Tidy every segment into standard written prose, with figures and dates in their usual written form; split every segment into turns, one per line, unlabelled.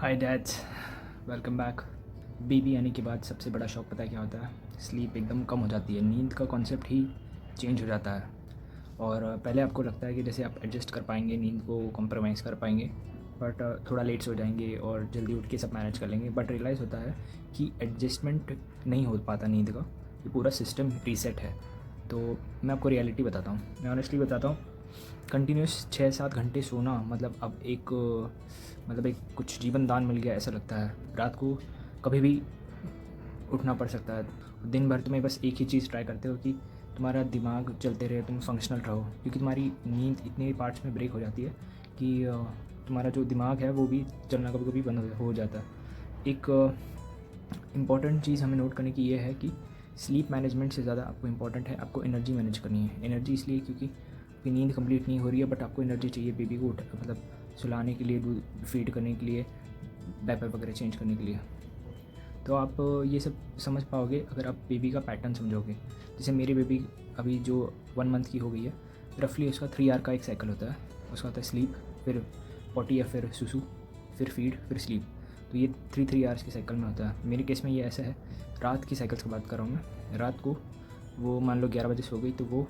हाय dads, welcome back. Baby आने के बाद सबसे बड़ा शौक पता है क्या होता है? स्लीप एकदम कम हो जाती है, नींद का कॉन्सेप्ट ही चेंज हो जाता है। और पहले आपको लगता है कि जैसे आप एडजस्ट कर पाएंगे, नींद को कॉम्प्रोमाइज़ कर पाएंगे, बट थोड़ा लेट सो जाएंगे और जल्दी उठ के सब मैनेज कर लेंगे। बट रियलाइज़ होता है कि एडजस्टमेंट नहीं हो पाता नींद का, ये पूरा सिस्टम रीसेट है। तो मैं आपको रियलिटी बताता हूँ, मैं ऑनेस्टली बताता हूँ। कंटिन्यूस 6-7 घंटे सोना मतलब अब एक कुछ जीवन दान मिल गया ऐसा लगता है। रात को कभी भी उठना पड़ सकता है। दिन भर तुम्हें बस एक ही चीज़ ट्राई करते हो कि तुम्हारा दिमाग चलते रहे, तुम फंक्शनल रहो, क्योंकि तुम्हारी नींद इतने पार्ट्स में ब्रेक हो जाती है कि तुम्हारा जो दिमाग है वो भी चलना कभी कभी बंद हो जाता है। एक इम्पॉर्टेंट चीज़ हमें नोट करने की ये है कि स्लीप मैनेजमेंट से ज़्यादा आपको इम्पॉर्टेंट है आपको एनर्जी मैनेज करनी है। एनर्जी इसलिए क्योंकि आपकी नींद कंप्लीट नहीं हो रही है, बट आपको एनर्जी चाहिए बेबी को मतलब सुलाने के लिए, दूध फीड करने के लिए, डायपर वगैरह चेंज करने के लिए। तो आप ये सब समझ पाओगे अगर आप बेबी का पैटर्न समझोगे। जैसे मेरी बेबी अभी जो 1 मंथ की हो गई है, रफली उसका 3 आवर का एक साइकिल होता है। उसका होता है स्लीप, फिर पॉटी या फिर सुसु, फिर फीड, फिर स्लीप। तो ये 3 आवर्स के साइकिल में होता है। मेरे केस में ये ऐसा है, रात की साइकिल्स की बात कर रहा हूँ मैं। रात को वो मान लो 11 बजे सो गई तो वो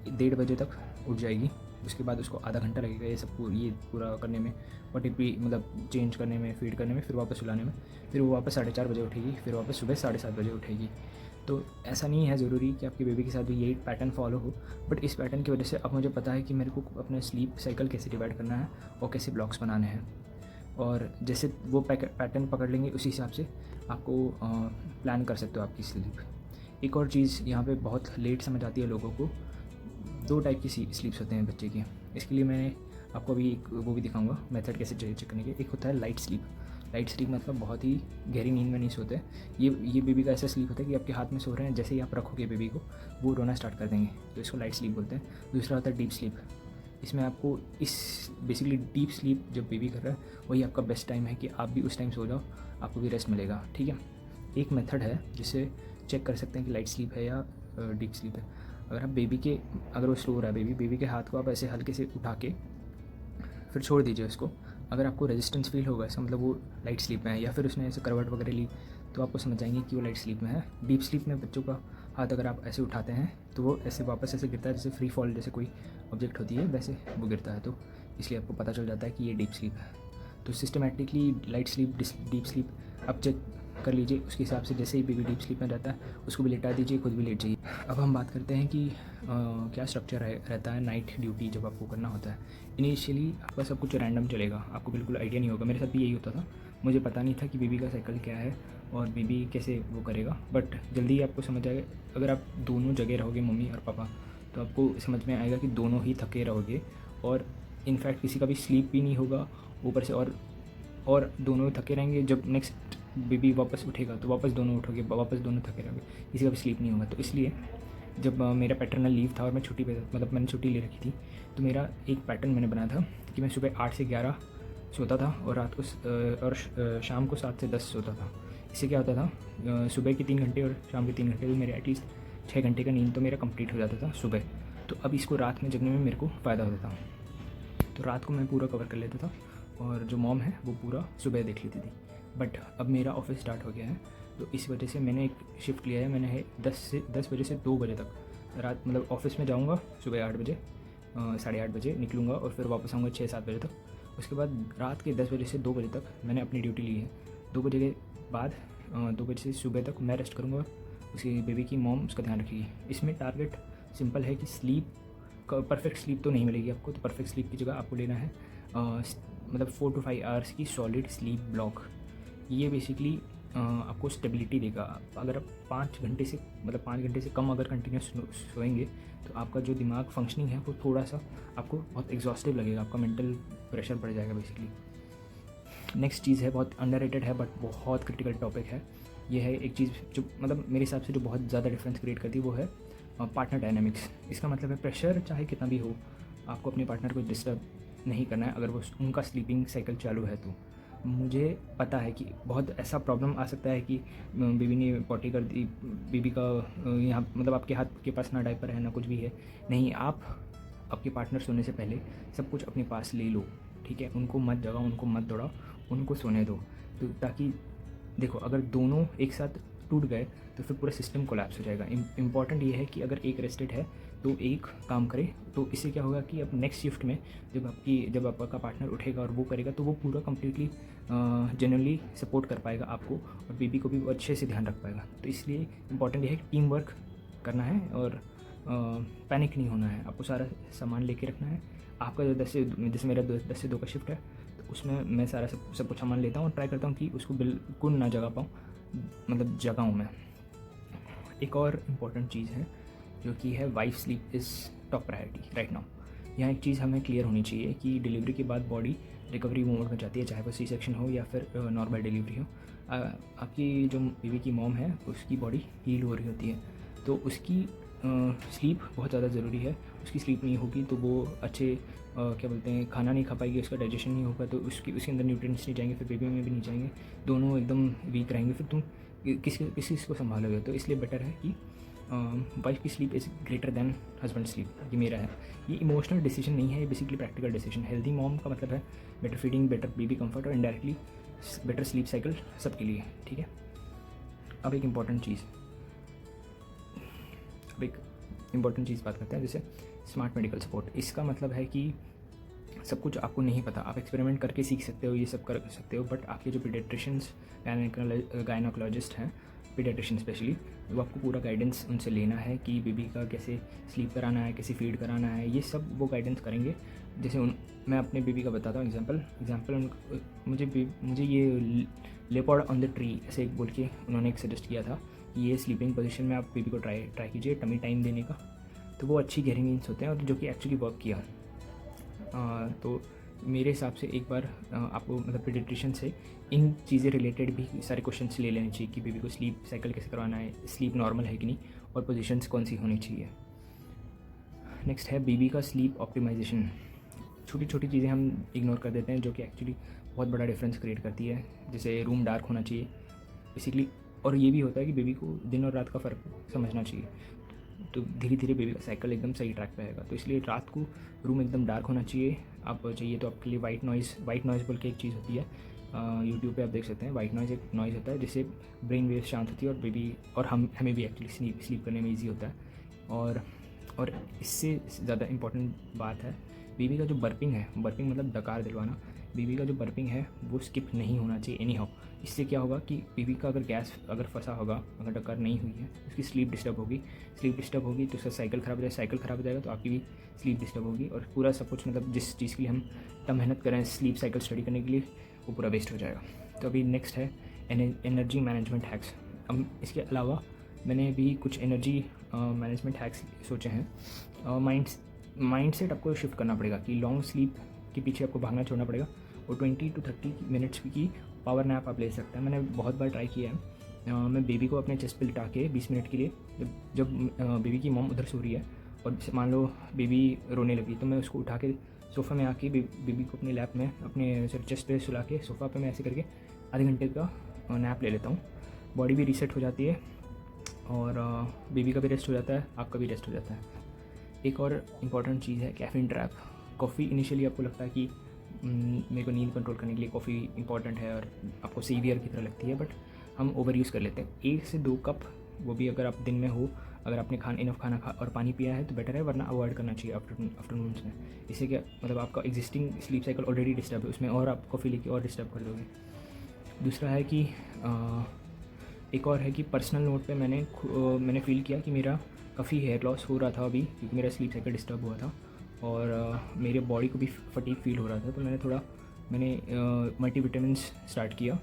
1:30 बजे तक उठ जाएगी। उसके बाद उसको आधा घंटा लगेगा ये पूरा करने में, पॉटी मतलब चेंज करने में, फीड करने में, फिर वापस सुलाने में। फिर वो वापस 4:30 बजे उठेगी, फिर वापस सुबह 7:30 बजे उठेगी। तो ऐसा नहीं है ज़रूरी कि आपकी बेबी के साथ भी यही पैटर्न फॉलो हो, बट इस पैटर्न की वजह से अब मुझे पता है कि मेरे को अपने स्लीप साइकिल कैसे डिवाइड करना है और कैसे ब्लॉक्स बनाने हैं। और जैसे वो पैटर्न पकड़ लेंगे उसी हिसाब से आपको प्लान कर सकते हो आपकी स्लीप। एक और चीज़ यहाँ पे बहुत लेट समझ आती है लोगों को। 2 टाइप की स्लीप्स होते हैं बच्चे की। इसके लिए मैंने आपको अभी एक वो भी दिखाऊंगा मेथड कैसे चेक करने के। एक होता है लाइट स्लीप। लाइट स्लीप मतलब बहुत ही गहरी नींद में नहीं सोते। ये बेबी का ऐसा स्लीप होता है कि आपके हाथ में सो रहे हैं, जैसे ही आप रखोगे बेबी को वो रोना स्टार्ट कर देंगे, तो इसको लाइट स्लीप बोलते हैं। दूसरा होता है डीप स्लीप। इसमें आपको बेसिकली डीप स्लीप जब बेबी कर रहा है वही आपका बेस्ट टाइम है कि आप भी उस टाइम सो जाओ, आपको भी रेस्ट मिलेगा। ठीक है, एक मेथड है जिससे चेक कर सकते हैं कि लाइट स्लीप है या डीप स्लीप है। अगर आप अगर वो सो रहा है बेबी के हाथ को आप ऐसे हल्के से उठा के फिर छोड़ दीजिए उसको। अगर आपको रेजिस्टेंस फील होगा इसका मतलब वो लाइट स्लीप में है, या फिर उसने ऐसे करवट वगैरह ली तो आपको समझ जाएंगे कि वो लाइट स्लीप में है। डीप स्लीप में बच्चों का हाथ अगर आप ऐसे उठाते हैं तो वो ऐसे वापस ऐसे गिरता है, जैसे फ्री फॉल जैसे कोई ऑब्जेक्ट होती है वैसे वो गिरता है। तो इसलिए आपको पता चल जाता है कि ये डीप स्लीप है। तो systematically light sleep, deep sleep आप चेक कर लीजिए। उसके हिसाब से जैसे ही बेबी डीप स्लीप में जाता है उसको भी लेटा दीजिए, खुद भी लेट जाइए। अब हम बात करते हैं कि क्या स्ट्रक्चर रहता है नाइट ड्यूटी जब आपको करना होता है। इनिशियली आपका सब कुछ रैंडम चलेगा, आपको बिल्कुल आइडिया नहीं होगा। मेरे साथ भी यही होता था, मुझे पता नहीं था कि बेबी का साइकिल क्या है और बेबी कैसे वो करेगा। बट जल्दी ही आपको समझ आएगा, अगर आप दोनों जगह रहोगे मम्मी और पापा, तो आपको समझ में आएगा कि दोनों ही थके रहोगे और इनफैक्ट किसी का भी स्लीप भी नहीं होगा ऊपर से। और दोनों थके रहेंगे। जब नेक्स्ट बेबी वापस उठेगा तो वापस दोनों उठोगे, वापस दोनों थके रहेंगे, किसी का भी स्लीप नहीं होगा। तो इसलिए जब मेरा पैटर्नल लीव था और मैं छुट्टी पे मतलब मैंने छुट्टी ले रखी थी, तो मेरा एक पैटर्न मैंने बनाया था कि मैं सुबह 8 से 11 सोता था और रात को शाम को 7 से 10 सोता था। इससे क्या होता था, सुबह के 3 घंटे और शाम के 3 घंटे, तो मेरे एटलीस्ट 6 घंटे का नींद तो मेरा कंप्लीट हो जाता था सुबह। तो अब इसको रात में जगने में मेरे को फ़ायदा होता था, तो रात को मैं पूरा कवर कर लेता था और जो मॉम है वो पूरा सुबह देख लेती थी। बट अब मेरा ऑफिस स्टार्ट हो गया है, तो इस वजह से मैंने एक शिफ्ट लिया है। मैंने है 10 बजे से 2 बजे तक रात, मतलब ऑफिस में जाऊँगा सुबह 8 बजे, 8:30 बजे निकलूँगा और फिर वापस आऊँगा 6-7 बजे तक। उसके बाद रात के 10 बजे से 2 बजे तक मैंने अपनी ड्यूटी ली है। 2 बजे के बाद 2 बजे से सुबह तक मैं रेस्ट करूँगा, उसकी बेबी की मॉम उसका ध्यान रखेगी। इसमें टारगेट सिंपल है कि स्लीप परफेक्ट स्लीप तो नहीं मिलेगी आपको, तो परफेक्ट स्लीप की जगह आपको लेना है मतलब 4 to 5 आवर्स की सॉलिड स्लीप ब्लॉक। ये बेसिकली आपको स्टेबिलिटी देगा। अगर आप 5 घंटे से मतलब 5 घंटे से कम अगर कंटिन्यूस सोएंगे तो आपका जो दिमाग फंक्शनिंग है वो थोड़ा सा आपको बहुत एग्जॉस्टिव लगेगा, आपका मेंटल प्रेशर बढ़ जाएगा बेसिकली। नेक्स्ट चीज़ है, बहुत अंडररेटेड है बट बहुत क्रिटिकल टॉपिक है। ये है एक चीज़ जो मतलब मेरे हिसाब से जो बहुत ज़्यादा डिफरेंस क्रिएट करती है, वो है पार्टनर डायनामिक्स। इसका मतलब है प्रेशर चाहे कितना भी हो, आपको अपने पार्टनर को डिस्टर्ब नहीं करना है अगर वो उनका स्लीपिंग साइकिल चालू है तो। मुझे पता है कि बहुत ऐसा प्रॉब्लम आ सकता है कि बेबी ने पॉटी कर दी, बेबी का यहाँ मतलब आपके हाथ के पास ना डायपर है ना कुछ भी है। नहीं, आप आपके पार्टनर सोने से पहले सब कुछ अपने पास ले लो, ठीक है। उनको मत जगाओ, उनको मत दौड़ाओ, उनको सोने दो। तो ताकि देखो, अगर दोनों एक साथ टूट गए तो फिर पूरा सिस्टम कोलैप्स हो जाएगा। इम्पॉर्टेंट ये है कि अगर एक रेस्टेड है तो एक काम करे। तो इससे क्या होगा कि अब नेक्स्ट शिफ्ट में जब आपका पार्टनर उठेगा और वो करेगा तो वो पूरा कम्प्लीटली जनरली सपोर्ट कर पाएगा आपको, और बेबी को भी वो अच्छे से ध्यान रख पाएगा। तो इसलिए इम्पॉर्टेंट ये है कि टीम वर्क करना है और पैनिक नहीं होना है। आपको सारा सामान लेके रखना है। आपका जो जैसे मेरा 10 से 2 का शिफ्ट है, तो उसमें मैं सारा सब कुछ सामान लेता हूँ और ट्राई करता हूँ कि उसको बिल्कुल ना जगा पाऊँ, मतलब जगाऊँ मैं। एक और इम्पॉर्टेंट चीज़ है जो कि है wife sleep is top priority right now. यहाँ एक चीज़ हमें क्लियर होनी चाहिए कि डिलीवरी के बाद बॉडी रिकवरी मोड में जाती है, चाहे वो सी सेक्शन हो या फिर नॉर्मल डिलीवरी हो। आपकी जो बेबी की मॉम है उसकी बॉडी हील हो रही होती है, तो उसकी स्लीप बहुत ज़्यादा ज़रूरी है। उसकी स्लीप नहीं होगी तो वो अच्छे क्या बोलते हैं, खाना नहीं खा पाएगी, उसका डाइजेशन नहीं होगा, तो उसके अंदर न्यूट्रिएंट्स नहीं जाएंगे, फिर बेबी में भी नहीं जाएंगे, दोनों एकदम वीक रहेंगे। फिर तुम किस को संभालोगे? तो इसलिए बेटर है कि वाइफ की sleep is greater than husband sleep. ये मेरा है, ये इमोशनल डिसीजन नहीं है, ये basically practical decision. Healthy mom का मतलब है better feeding, better baby comfort और इनडायरेक्टली बेटर स्लीप साइकिल सबके लिए, ठीक है। अब एक इम्पॉर्टेंट चीज़ बात करते हैं, जैसे स्मार्ट मेडिकल सपोर्ट। इसका मतलब है कि सब कुछ आपको नहीं पता, आप एक्सपेरिमेंट करके सीख सकते हो, ये सब कर सकते हो, बट आपके जो पीडियाट्रिशियंस, गायनोकोलॉजिस्ट हैं, पीडियाट्रिशियन स्पेशली, वो आपको पूरा गाइडेंस उनसे लेना है कि बेबी का कैसे स्लीप कराना है, कैसे फीड कराना है, ये सब वो गाइडेंस करेंगे। जैसे मैं अपने बेबी का बताता हूँ एग्जांपल। मुझे ये लेपर्ड ऑन द ट्री ऐसे बोल के उन्होंने एक सजेस्ट किया था कि ये स्लीपिंग पोजीशन में आप बेबी को ट्राई कीजिए, टमी टाइम देने का। तो वो अच्छी गहरी नींद होते हैं, और जो कि एक्चुअली वर्क किया। तो मेरे हिसाब से एक बार आपको मतलब पीडियाट्रिशियन से इन चीज़ें रिलेटेड भी सारे क्वेश्चंस ले लेने चाहिए कि बेबी को स्लीप साइकिल कैसे करवाना है, स्लीप नॉर्मल है कि नहीं, और पोजीशंस कौन सी होनी चाहिए। नेक्स्ट है बेबी का स्लीप ऑप्टिमाइजेशन। छोटी छोटी चीज़ें हम इग्नोर कर देते हैं जो कि एक्चुअली बहुत बड़ा डिफरेंस क्रिएट करती है। जैसे रूम डार्क होना चाहिए बेसिकली, और ये भी होता है कि बेबी को दिन और रात का फ़र्क समझना चाहिए। तो धीरे धीरे बेबी का साइकिल एकदम सही ट्रैक पे आएगा। तो इसलिए रात को रूम एकदम डार्क होना चाहिए। आप चाहिए तो आपके लिए वाइट नॉइज़ बोल के एक चीज़ होती है, यूट्यूब पे आप देख सकते हैं। वाइट नॉइज़ एक नॉइज़ होता है जिससे ब्रेन वेव शांत होती है, और बेबी और हमें भी एक्चुअली स्लीप करने में ईजी होता है। और इससे ज़्यादा इम्पॉर्टेंट बात है बेबी का जो बर्पिंग है, बर्पिंग मतलब डकार दिलवाना। बेबी का जो बर्पिंग है वो स्किप नहीं होना चाहिए एनी हाउ। इससे क्या होगा कि बेबी का अगर गैस फंसा होगा, अगर डकार नहीं हुई है, उसकी स्लीप डिस्टर्ब होगी तो उसका साइकिल ख़राब हो जाएगा, तो आपकी भी स्लीप डिस्टर्ब होगी, और पूरा सब कुछ मतलब जिस चीज़ के लिए हम इतना मेहनत करें स्लीप साइकिल स्टडी करने के लिए, वो पूरा वेस्ट हो जाएगा। तो अभी नेक्स्ट है एनर्जी मैनेजमेंट हैक्स। अब इसके अलावा मैंने भी कुछ एनर्जी मैनेजमेंट हैक्स सोचे हैं। माइंडसेट आपको शिफ्ट करना पड़ेगा कि लॉन्ग स्लीप के पीछे आपको भागना छोड़ना पड़ेगा, और 20 to 30 मिनट्स की पावर नैप आप ले सकते हैं। मैंने बहुत बार ट्राई किया है। मैं बेबी को अपने चेस्ट पे लिटा के 20 मिनट के लिए, जब बेबी की मॉम उधर सो रही है और मान लो बेबी रोने लगी, तो मैं उसको उठा के सोफ़ा में आके बेबी को अपने लैप में अपने चेस्ट पे सुला के सोफ़ा पे मैं ऐसे करके आधे घंटे का नैप ले लेता हूँ। बॉडी भी रीसेट हो जाती है, और बेबी का भी रेस्ट हो जाता है, आपका भी रेस्ट हो जाता है। एक और इम्पॉर्टेंट चीज़ है कैफ़ीन ट्रैप। कॉफ़ी इनिशियली आपको लगता है कि मेरे को नींद कंट्रोल करने के लिए कॉफ़ी इंपॉर्टेंट है और आपको सेवियर की तरह लगती है, बट हम ओवर यूज़ कर लेते हैं। 1 से 2 कप, वो भी अगर आप दिन में हो, अगर आपने इनफ खाना खा और पानी पिया है तो बेटर है, वरना अवॉइड करना चाहिए आफ्टरनून्स में। इससे क्या मतलब आपका existing sleep cycle already disturb है, उसमें और आप कॉफ़ी लेके और डिस्टर्ब कर दोगे। दूसरा है कि एक और है कि पर्सनल नोट पे मैंने फील किया कि मेरा काफ़ी हेयर लॉस हो रहा था अभी, क्योंकि मेरा स्लीप साइकिल डिस्टर्ब हुआ था, और मेरे बॉडी को भी फटीग फील हो रहा था। तो मैंने मल्टीविटामिन्स स्टार्ट किया,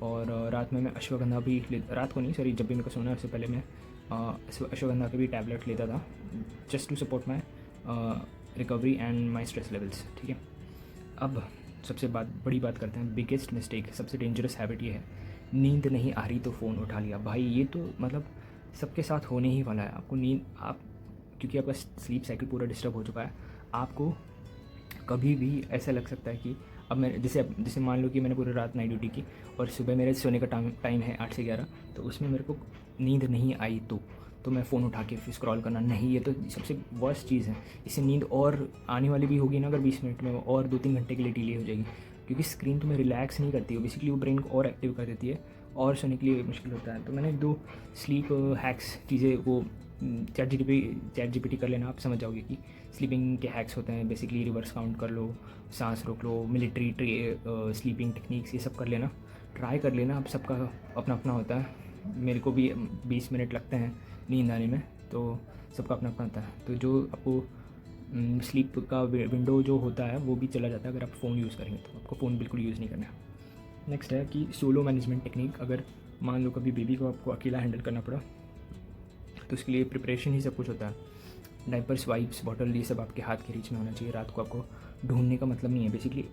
और रात में मैं अश्वगंधा भी रात को नहीं, सॉरी, जब भी मेरे को सोना है उससे पहले मैं अश्वगंधा के भी टैबलेट लेता था, just to support my recovery and my stress levels, ठीक है। अब सबसे बड़ी बात करते हैं, बिगेस्ट मिस्टेक, सबसे डेंजरस हैबिट ये है, नींद नहीं आ रही तो फ़ोन उठा लिया। भाई ये तो मतलब सबके साथ होने ही वाला है। आपको क्योंकि आपका स्लीप साइकिल पूरा डिस्टर्ब हो चुका है, आपको कभी भी ऐसा लग सकता है कि अब मैं जैसे मान लो कि मैंने पूरी रात नाइट ड्यूटी की और सुबह मेरे सोने का टाइम है 8 से 11, तो उसमें मेरे को नींद नहीं आई तो मैं फ़ोन उठा के फिर स्क्रॉल करना नहीं, ये तो सबसे वर्स्ट चीज़ है। इससे नींद और आने वाली भी होगी ना, अगर 20 मिनट में और 2-3 घंटे के लिए डिले हो जाएगी। क्योंकि स्क्रीन तुम्हें रिलैक्स नहीं करती है, बेसिकली वो ब्रेन को और एक्टिव कर देती है और सोने के लिए मुश्किल होता है। तो मैंने 2 स्लीप हैक्स चीज़ें वो चैट जीपीटी कर लेना, आप समझ जाओगे कि स्लीपिंग के हैक्स होते हैं। बेसिकली रिवर्स काउंट कर लो, सांस रोक लो, मिलिट्री स्लीपिंग टेक्निक्स, ये सब कर लेना, ट्राई कर लेना। आप सबका अपना अपना होता है, मेरे को भी 20 मिनट लगते हैं नींद आने में, तो सबका अपना अपना होता है। तो जो आपको स्लीप का विंडो जो होता है वो भी चला जाता है अगर आप फ़ोन यूज़ करेंगे, तो आपको फ़ोन बिल्कुल यूज़ नहीं करना है। नेक्स्ट है कि सोलो मैनेजमेंट टेक्निक। अगर मान लो कभी बेबी को आपको अकेला हैंडल करना पड़ा, तो उसके लिए प्रिपरेशन ही सब कुछ होता है। डायपर्स, वाइप्स, बॉटल, ये सब आपके हाथ के रीच में होना चाहिए। रात को आपको ढूंढने का मतलब नहीं है। बेसिकली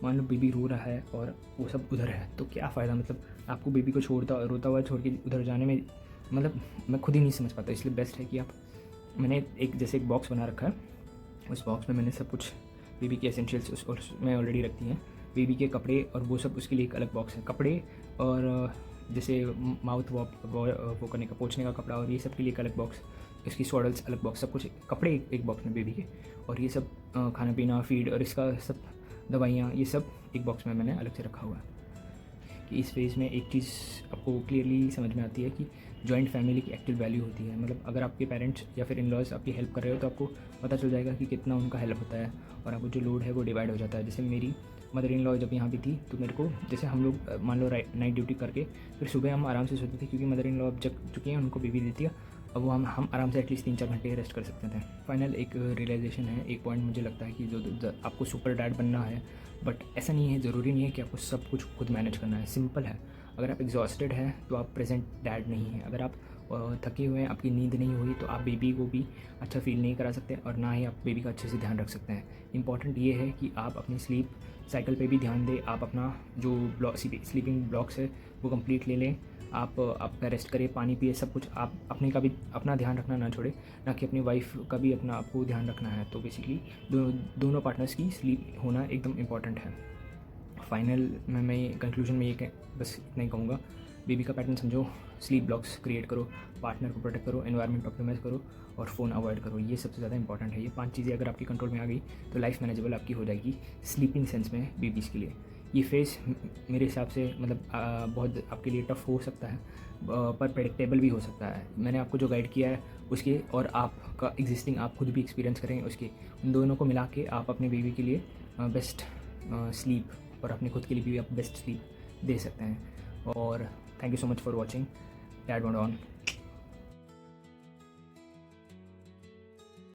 मान लो बेबी रो रहा है और वो सब उधर है, तो क्या फ़ायदा, मतलब आपको बेबी को रोता हुआ छोड़ के उधर जाने में, मतलब मैं खुद ही नहीं समझ पाता। इसलिए बेस्ट है कि आप, मैंने जैसे एक बॉक्स बना रखा है, उस बॉक्स में मैंने सब कुछ बेबी के एसेंशियल्स उसमें ऑलरेडी रखती हैं। बेबी के कपड़े और वो सब, उसके लिए एक अलग बॉक्स है। कपड़े और जैसे माउथ वो करने का, पोंछने का कपड़ा, और ये सब के लिए एक अलग बॉक्स, इसकी सॉडल्स अलग बॉक्स, सब कुछ कपड़े एक बॉक्स में बेबी के, और ये सब खाना पीना, फीड और इसका सब दवाइयाँ, ये सब एक बॉक्स में मैंने अलग से रखा हुआ है। कि इस फेज़ में एक चीज़ आपको क्लियरली समझ में आती है कि जॉइंट फैमिली की एक्चुअल वैल्यू होती है। मतलब अगर आपके पेरेंट्स या फिर इन लॉज आपकी हेल्प कर रहे हो, तो आपको पता चल जाएगा कि कितना उनका हेल्प होता है, और आपको जो लोड है वो डिवाइड हो जाता है। जैसे मेरी मदर इन लॉ जब यहाँ भी थी, तो मेरे को, जैसे हम लोग मान लो नाइट ड्यूटी करके फिर सुबह हम आराम से सोते थे, क्योंकि मदर इन लॉ अब जग चुकी हैं, उनको बेबी देती है, अब वो हम आराम से एटलीस्ट 3-4 घंटे रेस्ट कर सकते थे। फाइनल एक रियलाइजेशन है, एक पॉइंट मुझे लगता है कि जो आपको सुपर डैड बनना है, बट ऐसा नहीं है, ज़रूरी नहीं है कि आपको सब कुछ खुद मैनेज करना है। सिंपल है, अगर आप एग्जॉस्टेड हैं तो आप प्रेजेंट डैड नहीं हैं। अगर आप थके हुए हैं, आपकी नींद नहीं हुई, तो आप बेबी को भी अच्छा फील नहीं करा सकते, और ना ही आप बेबी का अच्छे से ध्यान रख सकते हैं। इंपॉर्टेंट ये है कि आप अपनी स्लीप साइकिल पे भी ध्यान दें, आप अपना जो स्लीपिंग ब्लॉक्स है वो कंप्लीट ले लें, आपका रेस्ट करें, पानी पिए, सब कुछ आप अपने का भी अपना ध्यान रखना ना छोड़े, ना कि अपनी वाइफ का भी अपना आपको ध्यान रखना है। तो बेसिकली दोनों पार्टनर्स की स्लीप होना एकदम इम्पॉर्टेंट है। फाइनल में मैं कंक्लूजन में ये बस इतना ही कहूँगा, बेबी का पैटर्न समझो, स्लीप ब्लॉक्स क्रिएट करो, पार्टनर को प्रोटेक्ट करो, एनवायरनमेंट ऑप्टिमाइज़ करो, और फ़ोन अवॉइड करो। ये सबसे ज़्यादा इंपॉर्टेंट है। ये 5 चीज़ें अगर आपकी कंट्रोल में आ गई, तो लाइफ मैनेजेबल आपकी हो जाएगी स्लीपिंग सेंस में बेबीज़ के लिए। ये फेज़ मेरे हिसाब से मतलब बहुत आपके लिए टफ़ हो सकता है, पर प्रेडिक्टेबल भी हो सकता है। मैंने आपको जो गाइड किया है उसके, और आपका एग्जिस्टिंग आप खुद भी एक्सपीरियंस करें उसके, उन दोनों को मिला के आप अपने बेबी के लिए बेस्ट स्लीप, और अपने खुद के लिए भी आप बेस्ट स्लीप दे सकते हैं। और thank you so much for watching dad mode on.